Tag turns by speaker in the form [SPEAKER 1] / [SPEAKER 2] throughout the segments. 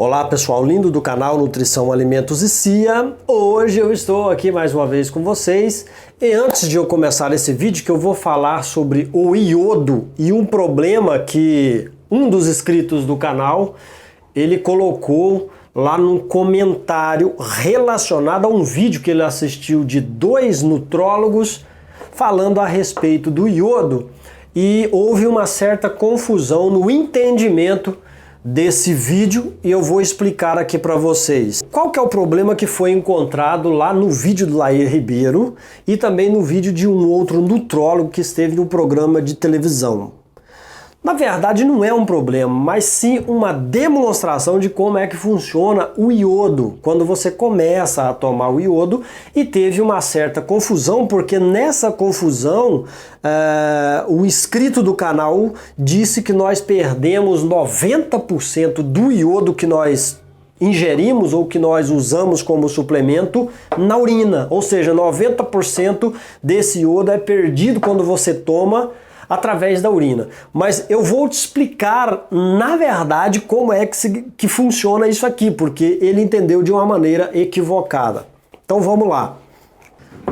[SPEAKER 1] Olá pessoal lindo do canal Nutrição, Alimentos e CIA. Hoje eu estou aqui mais uma vez com vocês e antes de eu começar esse vídeo que eu vou falar sobre o iodo e um problema que um dos inscritos do canal ele colocou lá num comentário relacionado a um vídeo que ele assistiu de dois nutrólogos falando a respeito do iodo e houve uma certa confusão no entendimento desse vídeo e eu vou explicar aqui para vocês. Qual que é o problema que foi encontrado lá no vídeo do Lair Ribeiro e também no vídeo de um outro nutrólogo que esteve no programa de televisão? Na verdade não é um problema, mas sim uma demonstração de como é que funciona o iodo quando você começa a tomar o iodo e teve uma certa confusão porque nessa confusão o inscrito do canal disse que nós perdemos 90% do iodo que nós ingerimos ou que nós usamos como suplemento na urina, ou seja, 90% desse iodo é perdido quando você toma através da urina. Mas eu vou te explicar, na verdade, como é que funciona isso aqui, porque ele entendeu de uma maneira equivocada. Então vamos lá.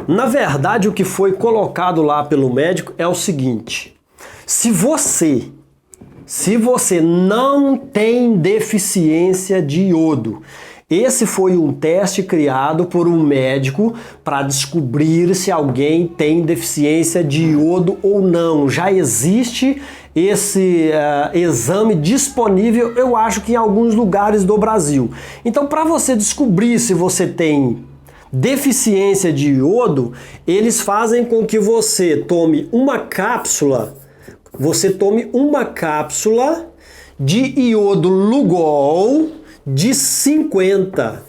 [SPEAKER 1] Na verdade, o que foi colocado lá pelo médico é o seguinte: se você não tem deficiência de iodo, esse foi um teste criado por um médico para descobrir se alguém tem deficiência de iodo ou não. Já existe esse exame disponível, eu acho que em alguns lugares do Brasil. Então, para você descobrir se você tem deficiência de iodo, eles fazem com que você tome uma cápsula, de iodo Lugol de 50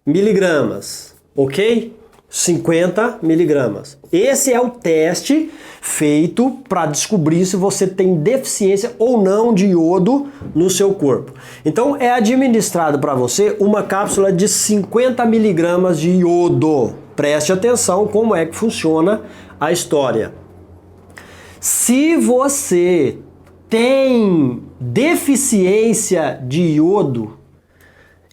[SPEAKER 1] miligramas, ok? 50 miligramas. Esse é o teste feito para descobrir se você tem deficiência ou não de iodo no seu corpo. Então é administrado para você uma cápsula de 50 miligramas de iodo. Preste atenção como é que funciona a história. Se você tem deficiência de iodo,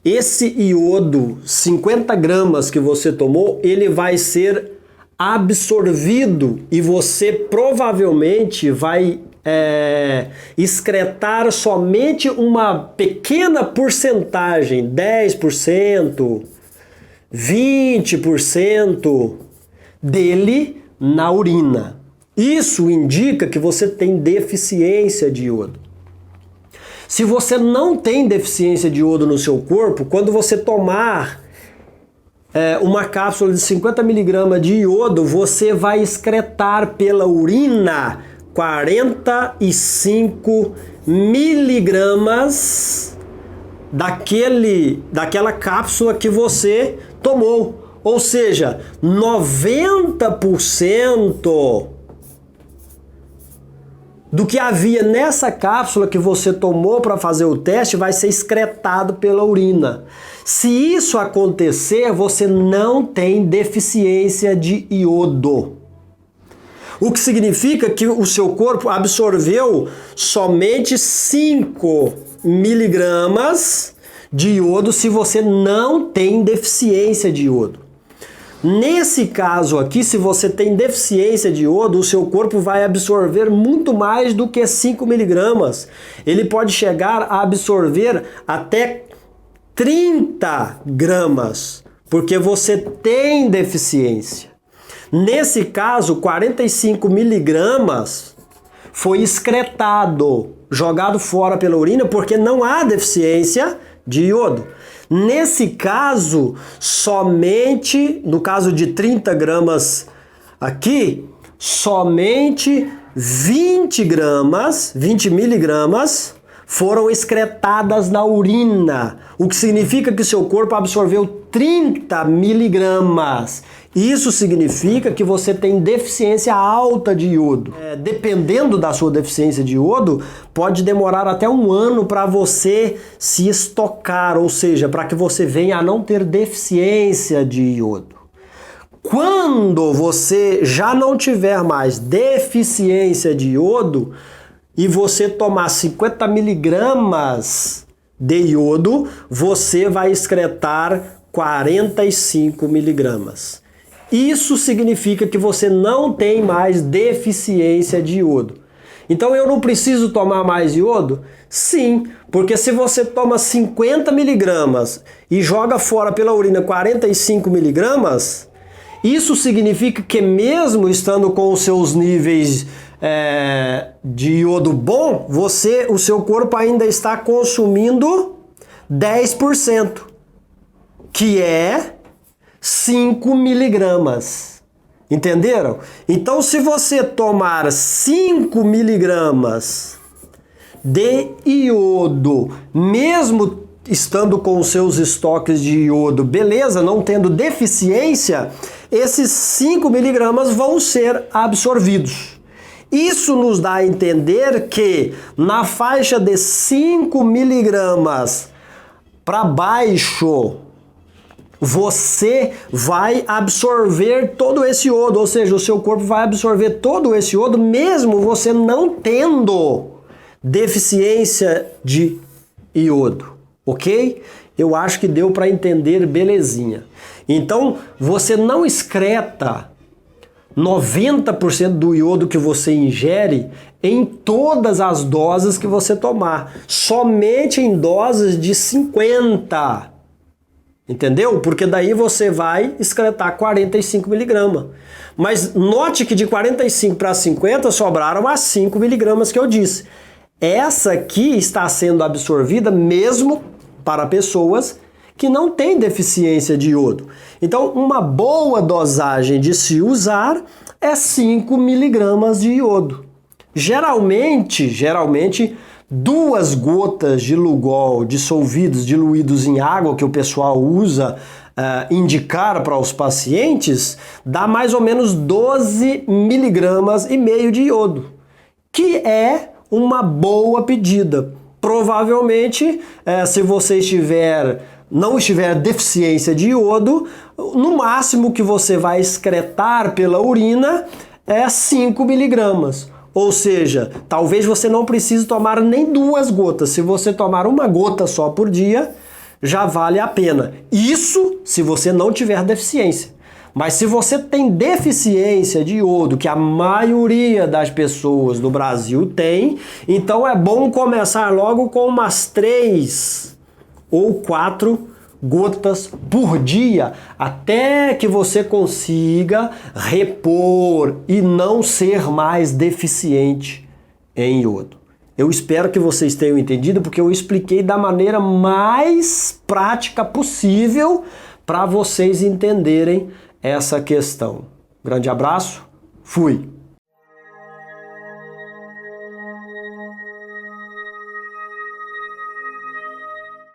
[SPEAKER 1] esse iodo, 50 gramas que você tomou, ele vai ser absorvido e você provavelmente vai excretar somente uma pequena porcentagem, 10%, 20% dele na urina. Isso indica que você tem deficiência de iodo. Se você não tem deficiência de iodo no seu corpo, quando você tomar uma cápsula de 50 miligramas de iodo, você vai excretar pela urina 45 miligramas daquela cápsula que você tomou. Ou seja, 90% do que havia nessa cápsula que você tomou para fazer o teste vai ser excretado pela urina. Se isso acontecer, você não tem deficiência de iodo. O que significa que o seu corpo absorveu somente 5 miligramas de iodo se você não tem deficiência de iodo. Nesse caso aqui, se você tem deficiência de iodo, o seu corpo vai absorver muito mais do que 5 miligramas. Ele pode chegar a absorver até 30 gramas, porque você tem deficiência. Nesse caso, 45 miligramas foi excretado, jogado fora pela urina, porque não há deficiência de iodo. Nesse caso, somente, no caso de 30 gramas aqui, somente 20 miligramas foram excretadas na urina, o que significa que seu corpo absorveu 30 miligramas. Isso significa que você tem deficiência alta de iodo. Dependendo da sua deficiência de iodo, pode demorar até 1 ano para você se estocar, ou seja, para que você venha a não ter deficiência de iodo. Quando você já não tiver mais deficiência de iodo e você tomar 50 miligramas de iodo, você vai excretar 45 miligramas. Isso significa que você não tem mais deficiência de iodo. Então eu não preciso tomar mais iodo? Sim, porque se você toma 50 miligramas e joga fora pela urina 45 miligramas, isso significa que mesmo estando com os seus níveis de iodo bom, o seu corpo ainda está consumindo 10%, que é 5 miligramas. Entenderam? Então, se você tomar 5 miligramas de iodo, mesmo estando com os seus estoques de iodo, beleza, não tendo deficiência, esses 5 miligramas vão ser absorvidos. Isso nos dá a entender que na faixa de 5 miligramas para baixo, você vai absorver todo esse iodo, ou seja, o seu corpo vai absorver todo esse iodo, mesmo você não tendo deficiência de iodo, ok? Eu acho que deu para entender belezinha. Então, você não excreta 90% do iodo que você ingere em todas as doses que você tomar, somente em doses de 50. Entendeu? Porque daí você vai excretar 45 miligramas. Mas note que de 45 para 50 sobraram as 5 miligramas que eu disse. Essa aqui está sendo absorvida mesmo para pessoas que não têm deficiência de iodo. Então, uma boa dosagem de se usar é 5 miligramas de iodo. Geralmente, 2 gotas de Lugol dissolvidos, diluídos em água, que o pessoal usa indicar para os pacientes, dá mais ou menos 12 miligramas e meio de iodo, que é uma boa pedida. Provavelmente, se você não estiver deficiência de iodo, no máximo que você vai excretar pela urina é 5 miligramas. Ou seja, talvez você não precise tomar nem 2 gotas. Se você tomar 1 gota só por dia, já vale a pena. Isso se você não tiver deficiência. Mas se você tem deficiência de iodo, que a maioria das pessoas do Brasil tem, então é bom começar logo com umas 3 ou 4 gotas por dia, até que você consiga repor e não ser mais deficiente em iodo. Eu espero que vocês tenham entendido, porque eu expliquei da maneira mais prática possível para vocês entenderem essa questão. Grande abraço, fui!